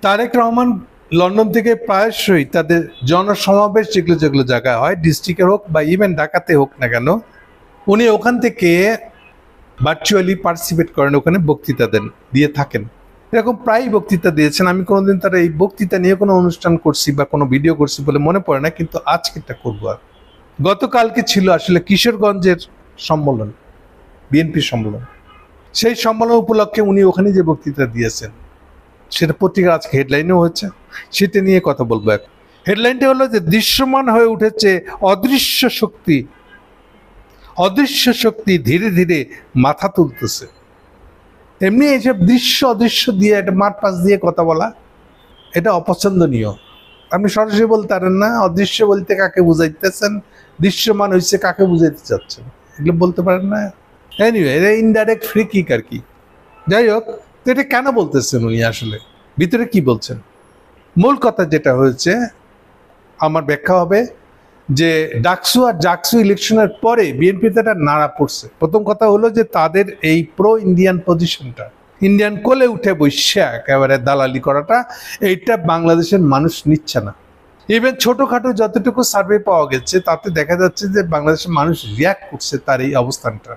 Tarique Rahman London থেকে প্রায়শই তাদের জনসমাবেশ যেগুলো যেগুলো জায়গায় হয়, ডিস্ট্রিক্টের হোক বা ইভেন ঢাকাতে হোক না কেন, উনি ওখান থেকে ভার্চুয়ালি পার্টিসিপেট করেন, ওখানে বক্তৃতা দেন, দিয়ে থাকেন। এরকম প্রায়ই বক্তৃতা দিয়েছেন। আমি কোনোদিন তারা এই বক্তৃতা নিয়ে কোনো অনুষ্ঠান করছি বা কোনো ভিডিও করছি বলে মনে পড়ে না, কিন্তু আজকেরটা করবো। আর গতকালকে ছিল আসলে কিশোরগঞ্জের সম্মেলন, বিএনপি সম্মেলন। সেই সম্মেলন উপলক্ষে উনি ওখানে যে বক্তৃতা দিয়েছেন সেটা পত্রিকা আজকে হেডলাইনেও হচ্ছে, সেটা নিয়ে কথা বলবো। এখন হেডলাইনটা হলো যে দৃশ্যমান হয়ে উঠেছে অদৃশ্য শক্তি, অদৃশ্য শক্তি ধীরে ধীরে মাথা তুলতেছে। এমনি এইসব দৃশ্য অদৃশ্য দিয়ে একটা মাঠ পাশ দিয়ে কথা বলা, এটা অপছন্দনীয়। আপনি সরাসরি বলতে পারেন না অদৃশ্য বলতে কাকে বুঝাইতেছেন, দৃশ্যমান হয়েছে কাকে বুঝাইতে চাচ্ছেন, এগুলো বলতে পারেন না। এনিওয়ে, এটা ইনডাইরেক্ট ফ্রি কিক আর কি। যাই হোক, তো এটা কেন বলতেছেন উনি, আসলে ভিতরে কি বলছেন? মূল কথা যেটা হয়েছে, আমার ব্যাখ্যা হবে যে ডাকসু আর জাকসু ইলেকশনের পরে বিএনপিতে একটা নাড়া পড়ছে। প্রথম কথা হলো যে তাদের এই প্রো ইন্ডিয়ান পজিশনটা, ইন্ডিয়ান কোলে উঠে বসে একেবারে দালালি করাটা, এইটা বাংলাদেশের মানুষ নিচ্ছে না। ইভেন ছোটোখাটো যতটুকু সার্ভে পাওয়া গেছে তাতে দেখা যাচ্ছে যে বাংলাদেশের মানুষ রিয়াক্ট করছে তার এই অবস্থানটা।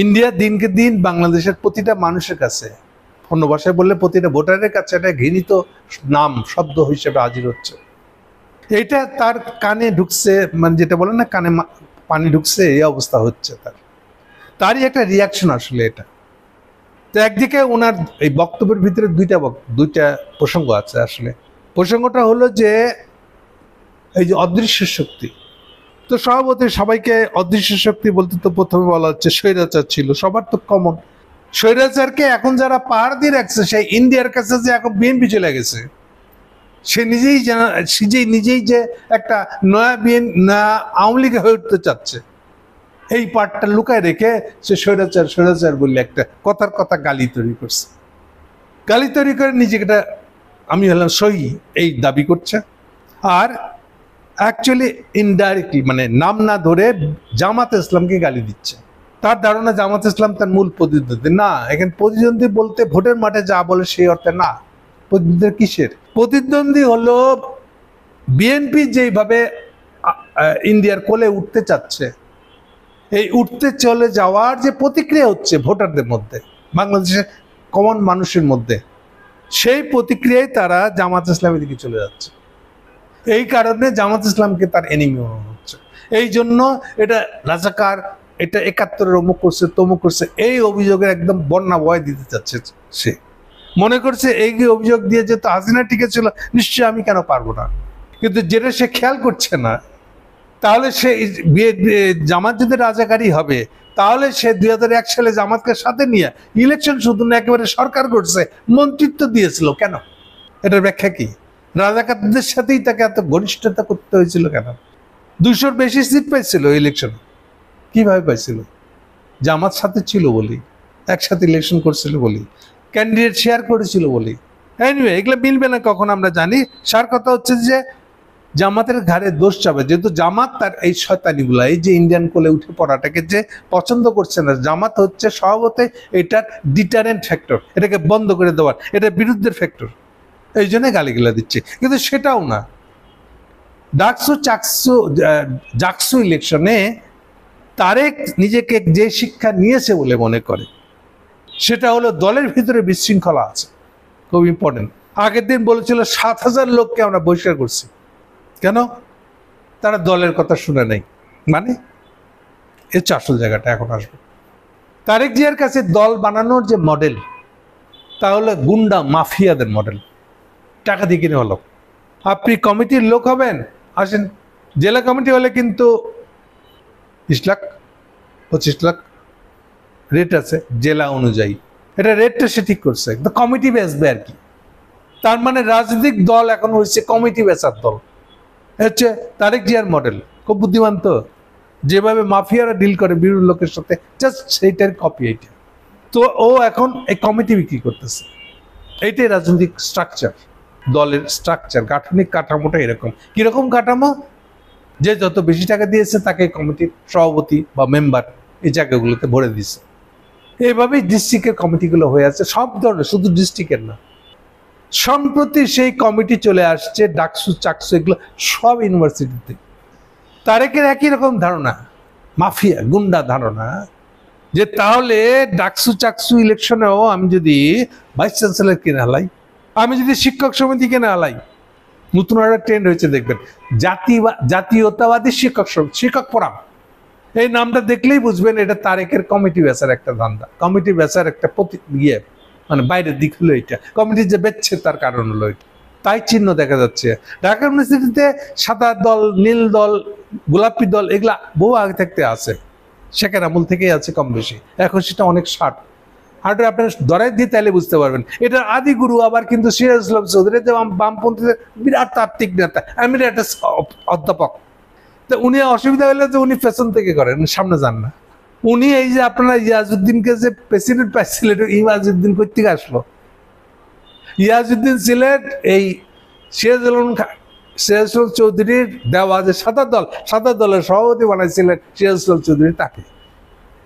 ইন্ডিয়া দিনকে দিন বাংলাদেশের প্রতিটা মানুষের কাছে, অন্য ভাষায় বললে প্রতিটা ভোটারের কাছে একটা ঘৃণিত নাম, শব্দ হিসেবে হাজির হচ্ছে। এইটা তার কানে ঢুকছে, মানে যেটা বলে না কানে পানি ঢুকছে, এই অবস্থা হচ্ছে তারই একটা রিয়াকশন আসলে এটা। তো একদিকে ওনার এই বক্তব্যের ভিতরে দুইটা প্রসঙ্গ আছে। আসলে প্রসঙ্গটা হলো যে এই যে অদৃশ্য শক্তি, তো স্বভাবতই সবাইকে অদৃশ্য শক্তি বলতে তো প্রথমে বলা হচ্ছে স্বৈরাচার ছিল, সবার তো কমন। স্বৈরাচারকে এখন যারা পাহাড় দিয়ে রাখছে, সেই ইন্ডিয়ার কাছে যে এখন বিএনপি চলে গেছে, সে নিজেই যে একটা নয়া আওয়ামী লীগ হয়ে উঠতে চাচ্ছে, এই পার্টটা লুকায় রেখে সে স্বৈরাচার বললে একটা কথা গালি তৈরি করছে। গালি তৈরি করে নিজেকে আমি হলাম সহি এই দাবি করছে। আর অ্যাকচুয়ালি ইনডাইরেক্টলি, মানে নাম না ধরে জামাতে ইসলামকে গালি দিচ্ছে। তার ধারণা জামাতে ইসলাম তার মূল প্রতিদ্বন্দ্বী না। এখানে প্রতিদ্বন্দ্বী বলতে ভোটের মাঠে যা বলে সেই অর্থে না। প্রতিদ্বন্দ্বী কিসের প্রতিদ্বন্দ্বী? হলো বিএনপি যেইভাবে ইন্ডিয়ার কোলে উঠতে চাচ্ছে, এই উঠতে চলে যাওয়ার যে প্রতিক্রিয়া হচ্ছে ভোটারদের মধ্যে, বাংলাদেশের কমন মানুষের মধ্যে, সেই প্রতিক্রিয়ায় তারা জামাত ইসলামের দিকে চলে যাচ্ছে। এই কারণে জামাত ইসলামকে তার এনিমি মনে হচ্ছে। এই জন্য এটা রাজাকার, এটা ৭১-এর অমুক করছে তমুক করছে, এই অভিযোগের একদম বন্যা বয় দিতে চাচ্ছে। সে মনে করছে এই অভিযোগ দিয়ে যেহেতু হাসিনা টিকে ছিল, নিশ্চয়ই আমি কেন পারবো না। কিন্তু যেটা সে খেয়াল করছে না, তাহলে সে জামাত যদি রাজাকারী হবে, তাহলে সে ২০০১ সালে জামাতকে সাথে নিয়ে ইলেকশন শুধু না একেবারে সরকার করছে, মন্ত্রিত্ব দিয়েছিল কেন? এটার ব্যাখ্যা কি? রাজাকারদের সাথেই তাকে এত ঘনিষ্ঠতা করতে হয়েছিল কেন? ২০০-র বেশি সিট পাইছিল ইলেকশন, কিভাবে পাইছিল? জামাত সাথে ছিল বলি, একসাথে ইলেকশন করছিল বলি, ক্যান্ডিডেট শেয়ার করেছিল বলি। এনিওয়ে, এগুলো মিলবে না কখন আমরা জানি। সার কথা হচ্ছে যে জামাতের ঘাড়ে দোষ যাবে, যেহেতু জামাত তার এই শয়তানিগুলা, এই যে ইন্ডিয়ান কোলে উঠে পড়াটাকে যে পছন্দ করছে না। জামাত হচ্ছে স্বভাবতই এটার ডিটারেন্ট ফ্যাক্টর, এটাকে বন্ধ করে দেওয়ার, এটার বিরুদ্ধের ফ্যাক্টর। এই জন্য গালিগুলা দিচ্ছে, কিন্তু সেটাও না। জাকসু ইলেকশনে তারেক নিজেকে যে শিক্ষা নিয়েছে বলে মনে করে, সেটা হলো দলের ভিতরে বিশৃঙ্খলা আছে, খুব ইম্পর্টেন্ট। আগের দিন বলেছিল ৭,০০০ লোককে আমরা বহিষ্কার করছি। কেন? তারা দলের কথা শুনে নেই। মানে এর আসল জায়গাটা এখন আসবে। তারেক জিয়ার কাছে দল বানানোর যে মডেল, তাহলে গুন্ডা মাফিয়াদের মডেল, টাকা দিয়ে কিনে হলো। আপনি কমিটির লোক হবেন, আসেন। জেলা কমিটি হলে কিন্তু ২০ লাখ ২৫ লাখ রেট আছে জেলা অনুযায়ী, এটা রেটটা সে ঠিক করছে, কিন্তু কমিটি বেচবে আর কি। তার মানে রাজনৈতিক দল এখন হচ্ছে কমিটি বেচার দল, হচ্ছে তারেক জিয়ার মডেল। খুব বুদ্ধিমান তো, যেভাবে মাফিয়ারা ডিল করে বিরোধী লোকের সাথে, জাস্ট সেইটার কপি এইটা। তো ও এখন এই কমিটি বিক্রি করতেছে। এইটাই রাজনৈতিক স্ট্রাকচার, দলের স্ট্রাকচার, গাঠনিক কাঠামোটা এরকম। কিরকম কাঠামো? যে যত বেশি টাকা দিয়েছে তাকে কমিটির সভাপতি বা মেম্বার এই জায়গাগুলোতে ভরে দিয়েছে। এইভাবেই ডিস্ট্রিক্টের কমিটিগুলো হয়ে আছে, সব ধরনের, শুধু ডিস্ট্রিক্টের না। সম্প্রতি সেই কমিটি চলে আসছে, ডাকসু চাকসু এগুলো সব ইউনিভার্সিটিতে। তারেকের একই রকম ধারণা, মাফিয়া গুন্ডা ধারণা, যে তাহলে ডাকসু চাকসু ইলেকশনেও আমি যদি ভাইস চ্যান্সেলর কিনে হালাই, আমি যদি শিক্ষক সমিতি কিনে হালাই, নতুন একটা ট্রেন্ড হয়েছে দেখবেন, জাতীয়তাবাদী শিক্ষক ফোরাম, এই নামটা দেখলেই বুঝবেন এটা তারেকের কমিটি বেচার একটা ধান্দা, কমিটি বেচার একটা মানে বাইরের দিক হলো এটা, কমিটি যে বেচছে তার কারণ হলো এটা। তাই চিহ্ন দেখা যাচ্ছে ঢাকা ইউনিভার্সিটিতে সাদা দল, নীল দল, গোলাপি দল এগুলা বহু আগে থাকতে আছে, শেখের আমল থেকেই আছে কম বেশি। এখন সেটা অনেক শার্ট হার্টে আপনার ধরাই দিয়ে তাহলে বুঝতে পারবেন এটার আদি গুরু আবার কিন্তু সিরাজ ইসলাম চৌধুরী, বামপন্থীদের বিরাট তাত্ত্বিক নেতা, আমি একটা অধ্যাপক। তো উনি অসুবিধা হলে যে উনি পেছন থেকে করেন, সামনে যান না। উনি এই যে আপনারা ইয়াজউদ্দিনকে যে প্রেসিডেন্ট পাইছিলেন, ইয়াজউদ্দিন কই থেকে আসলো? ইয়াজউদ্দিন ছিলেন এই সিরাজ ইসলাম চৌধুরীর দেওয়া যে সাদা দলের সভাপতি বানাইছিলেন সিরাজ ইসলাম চৌধুরী, তাকে।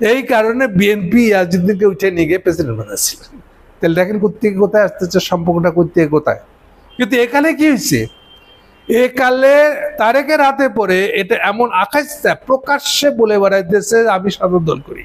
এই কারণে বিএনপি ইয়াজউদ্দিনকে উঠে নিয়ে গিয়ে প্রেসিডেন্ট বানাচ্ছিলেন। তাহলে দেখেন কোথেকে কোথায় আসতেছে, সম্পর্কটা কোথেকে কোথায়। কিন্তু এখানে কি হয়েছে, একালে তারেকের হাতে পড়ে এটা এমন আকাশ প্রকাশ্যে বলে বেড়াইতেছে আমি সাদা দল করি,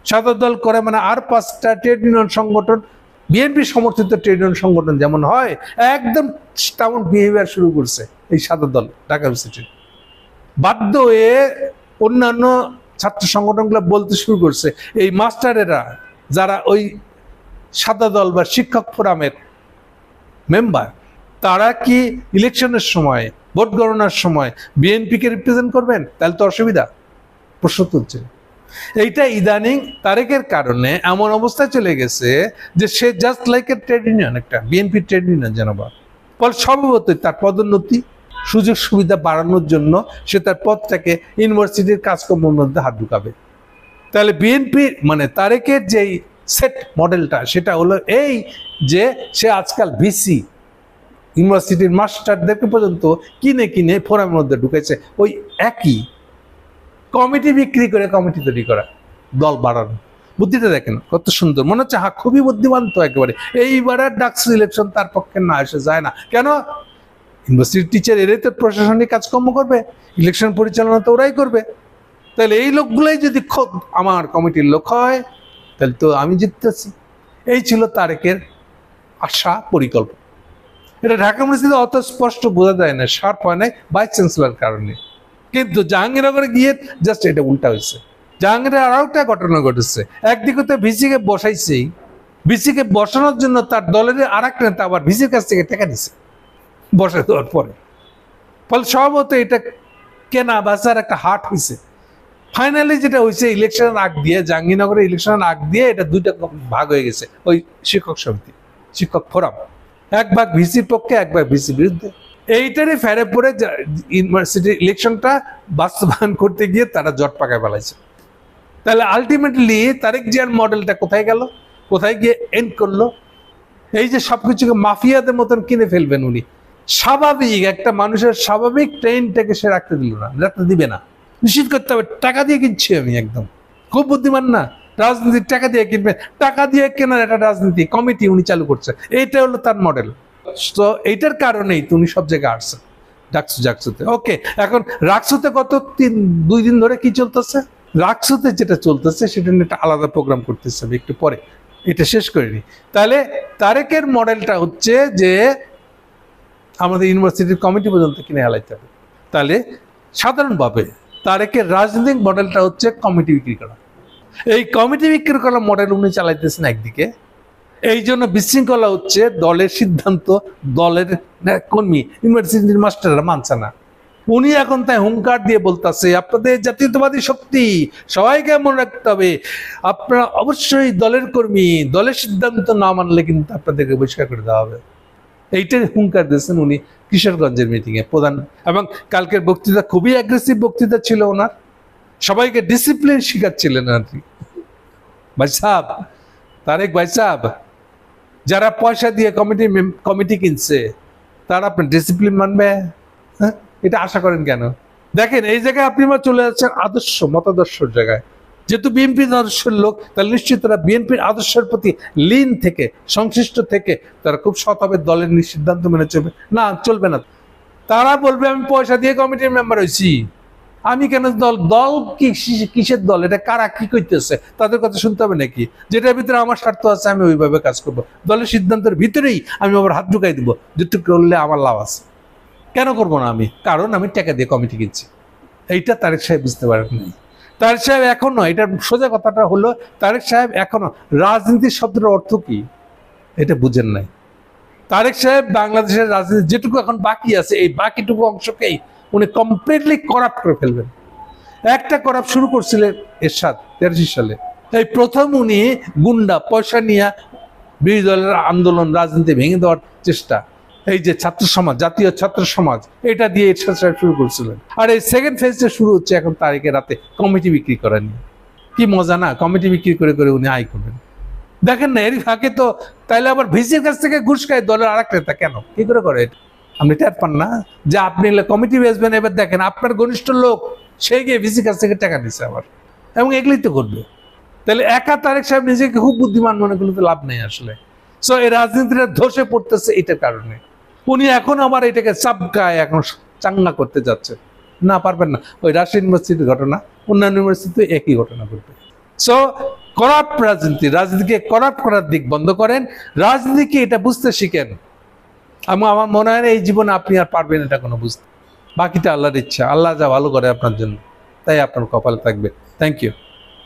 সাদা দল করে মানে আর 5টা ট্রেড ইউনিয়ন সংগঠন, বিএনপি সমর্থিত ট্রেড ইউনিয়ন সংগঠন যেমন হয় একদম তেমন বিহেভিয়ার শুরু করছে এই সাদা দল ঢাকা ইউনিভার্সিটির। বাধ্য হয়ে অন্যান্য ছাত্র সংগঠনগুলো বলতে শুরু করছে এই মাস্টারেরা যারা ওই সাদা দল বা শিক্ষক ফোরামের মেম্বার, তারা কি ইলেকশনের সময়, ভোট গণনার সময় বিএনপিকে রিপ্রেজেন্ট করবেন? তাহলে তো অসুবিধা, প্রশ্ন তুলছে। এইটা ইদানিং তারেকের কারণে এমন অবস্থায় চলে গেছে যে সে just like a trade union, একটা বিএনপি ট্রেড ইউনিয়ন জানাবা। ফলে স্বভাবতই তার পদোন্নতি সুযোগ সুবিধা বাড়ানোর জন্য সে তার পদটাকে ইউনিভার্সিটির কাজকর্মের মধ্যে হাত ঢুকাবে। তাহলে বিএনপি মানে তারেকের যেই সেট মডেলটা সেটা হলো এই যে সে আজকাল ভিসি ইউনিভার্সিটির মাস্টারদেরকে পর্যন্ত কিনে ফোরামের মধ্যে ঢুকেছে, ওই একই কমিটি বিক্রি করে কমিটি তৈরি করা, দল বাড়ানো। বুদ্ধিটা দেখেন কত সুন্দর, মনে হচ্ছে হ্যাঁ খুবই বুদ্ধিমান তো একেবারে। এইবারে ডাকসু ইলেকশন তার পক্ষে না এসে যায় না কেন? ইউনিভার্সিটির টিচার এরাই তো প্রশাসনিক কাজকর্ম করবে, ইলেকশন পরিচালনা তো ওরাই করবে। তাহলে এই লোকগুলাই যদি খোদ আমার কমিটির লোক হয় তাহলে তো আমি জিততেছি। এই ছিল তারেকের আশা, পরিকল্পনা। এটা ঢাকা ইউনিভার্সিটিতে অত স্পষ্ট বোঝা যায় না, শার্প হয় নাই ভাইস চ্যান্সেলর কারণে। কিন্তু জাহাঙ্গীরনগরে গিয়ে জাস্ট এটা উল্টা হয়েছে। জাহাঙ্গীরের আরও একটা ঘটনা ঘটেছে, একদিকে তো ভিসিকে বসাইছেই, ভিসিকে বসানোর জন্য তার দলের আর এক নেতা আবার ভিসির কাছ থেকে টাকা দিছে বসে দেওয়ার পরে। ফলে সম্ভবত এটা কেনা বেচার একটা হাট হয়েছে। ফাইনালি যেটা হয়েছে ইলেকশনের আগ দিয়ে, জাহাঙ্গীরনগরের ইলেকশনের আগ দিয়ে এটা দুইটা ভাগ হয়ে গেছে, ওই শিক্ষক সমিতি, শিক্ষক ফোরাম, এক ভাগ ভিসির পক্ষে, এক ভাগ ভিসির বিরুদ্ধে। এইটারই ফেরে পড়ে ইউনিভার্সিটি ইলেকশনটা বাস্তবায়ন করতে গিয়ে তারা জট পাকায় ফেলাইছে। তাহলে আলটিমেটলি তারেক জিয়ার মডেলটা কোথায় গেল, কোথায় গিয়ে এন্ড করলো? এই যে সবকিছুকে মাফিয়াদের মতন কিনে ফেলবেন উনি, স্বাভাবিক একটা মানুষের স্বাভাবিক ট্রেনটাকে সে রাখতে দিল না, রাখতে দিবে না, নিশ্চিত করতে হবে টাকা দিয়ে কিনছি আমি। একদম খুব বুদ্ধিমান না, রাজনীতির টাকা দিয়ে কিনবে, টাকা দিয়ে কেনার একটা রাজনীতি কমিটি উনি চালু করছে, এইটা হলো তার মডেল। তো এইটার কারণেই তুমি সব জায়গায় আসছেন জাকসুতে। ওকে, এখন রাকসুতে গত 2 দিন ধরে কি চলতেছে? রাকসুতে যেটা চলতেছে সেটা নিয়ে একটা আলাদা প্রোগ্রাম করতেছে আমি একটু পরে, এটা শেষ করিনি। তাহলে তারেকের মডেলটা হচ্ছে যে আমাদের ইউনিভার্সিটির কমিটি পর্যন্ত কিনে হালাইতে হবে। তাহলে সাধারণভাবে তারেকের রাজনৈতিক মডেলটা হচ্ছে কমিটি বিক্রি করা। এই কমিটি বিক্রি করা মডেল উনি চালাইতেছেন একদিকে, এই জন্য বিশৃঙ্খলা হচ্ছে, দলের সিদ্ধান্ত দলের কর্মী ইউনিভার্সিটির মাস্টাররা মানছে না। উনি এখন তাই হুঙ্কার দিয়ে বলতেছে আপনাদের জাতীয়তাবাদী শক্তি সবাইকে মনে রাখতে হবে, আপনারা অবশ্যই দলের কর্মী, দলের সিদ্ধান্ত না মানলে কিন্তু আপনাদেরকে বহিষ্কার করে দেওয়া হবে। এইটাই হুঙ্কার দিয়েছেন উনি কিশোরগঞ্জের মিটিংয়ে প্রধান। এবং কালকের বক্তৃতা খুবই অ্যাগ্রেসিভ বক্তৃতা ছিল ওনার, সবাইকে ডিসিপ্লিন শিখাচ্ছিলেন আর কি। ভাই সাহেব, তারেক ভাই সাহেব, যারা পয়সা দিয়ে কমিটি কিনছে তারা আপনার ডিসিপ্লিন মানবে? এটা আশা করেন কেন? দেখেন এই জায়গায় আপনি চলে যাচ্ছেন আদর্শ মতাদর্শের জায়গায়। যেহেতু বিএনপির আদর্শের লোক, তাহলে নিশ্চয়ই তারা বিএনপির আদর্শের প্রতি লীন থেকে, সংশ্লিষ্ট থেকে তারা খুব সৎভাবে দলের সিদ্ধান্ত মেনে চলবে না, চলবে না। তারা বলবে আমি পয়সা দিয়ে কমিটির মেম্বার হয়েছি, আমি কেন দল কিসের দল, এটা কারা কি করতেছে তাদের কথা শুনতে হবে নাকি? যেটার ভিতরে আমার স্বার্থ আছে আমি ওইভাবে কাজ করবো, দলের সিদ্ধান্তের ভিতরেই আমি আবার হাত ঢুকাই দিব, যেটুকু করলে আমার লাভ আছে। কেন করবো না আমি? কারণ আমি টাকা দিয়ে কমিটি কিনছি। এইটা তারেক সাহেব বুঝতে পারেন নাই। তারেক সাহেব এখনো, এটার সোজা কথাটা হলো, তারেক সাহেব এখনো রাজনীতির শব্দের অর্থ কি এটা বুঝেন নাই। তারেক সাহেব বাংলাদেশের রাজনীতি যেটুকু এখন বাকি আছে, এই বাকিটুকু অংশকেই উনি কমপ্লিটলি করাপ্ট করে ফেলবেন। একটা করাপ্ট শুরু করছিলেন এরশাদ 83 সালে, এই প্রথম উনি গুন্ডা পয়সা নিয়ে বিরোধী দলের আন্দোলন রাজনীতি ভেঙে দেওয়ার চেষ্টা, এই যে ছাত্র সমাজ, জাতীয় ছাত্র সমাজ, এটা দিয়ে এরশাদ সাহেব শুরু করছিলেন। আর এই সেকেন্ড ফেজটা শুরু হচ্ছে এখন তারিখে রাতে কমিটি বিক্রি করা নিয়ে। কি মজা না, কমিটি বিক্রি করে করে উনি আয় করবেন। দেখেন না, এর ফাঁকে তো তাইলে আবার ভিসির কাছ থেকে ঘুষ খায় দলের আরেক নেতা, কেন কি করে করে? আপনি টের পান না যে আপনি কমিটি বেচবেন? এবার দেখেন আপনার ঘনিষ্ঠ লোক সে গিয়ে ভিসির কাছ থেকে টাকা নিচ্ছে আবার, এবং এগুলোই তো করবে। তাহলে একা তারেক সাহেব নিজেকে খুব বুদ্ধিমান মনে করলে তো লাভ নেই আসলে। সো এই রাজনীতিটা ধসে পড়তেছে এটার কারণে। উনি এখন আবার এটাকে চাপকায় এখন চাঙ্গা করতে যাচ্ছে, না পারবেন না। ওই রাজশাহী ইউনিভার্সিটির ঘটনা, অন্যান্য ইউনিভার্সিটিতে একই ঘটনা ঘটবে। সো করাপ্ট রাজনীতি, রাজনীতিকে করাপ্ট করার দিক বন্ধ করেন, রাজনীতিকে এটা বুঝতে শিখেন। আমার মনে হয় এই জীবনে আপনি আর পারবেন এটা কোনো বুঝতে। বাকিটা আল্লাহর ইচ্ছা, আল্লাহ যা ভালো করে আপনার জন্য তাই আপনার কপালে থাকবে। Thank you.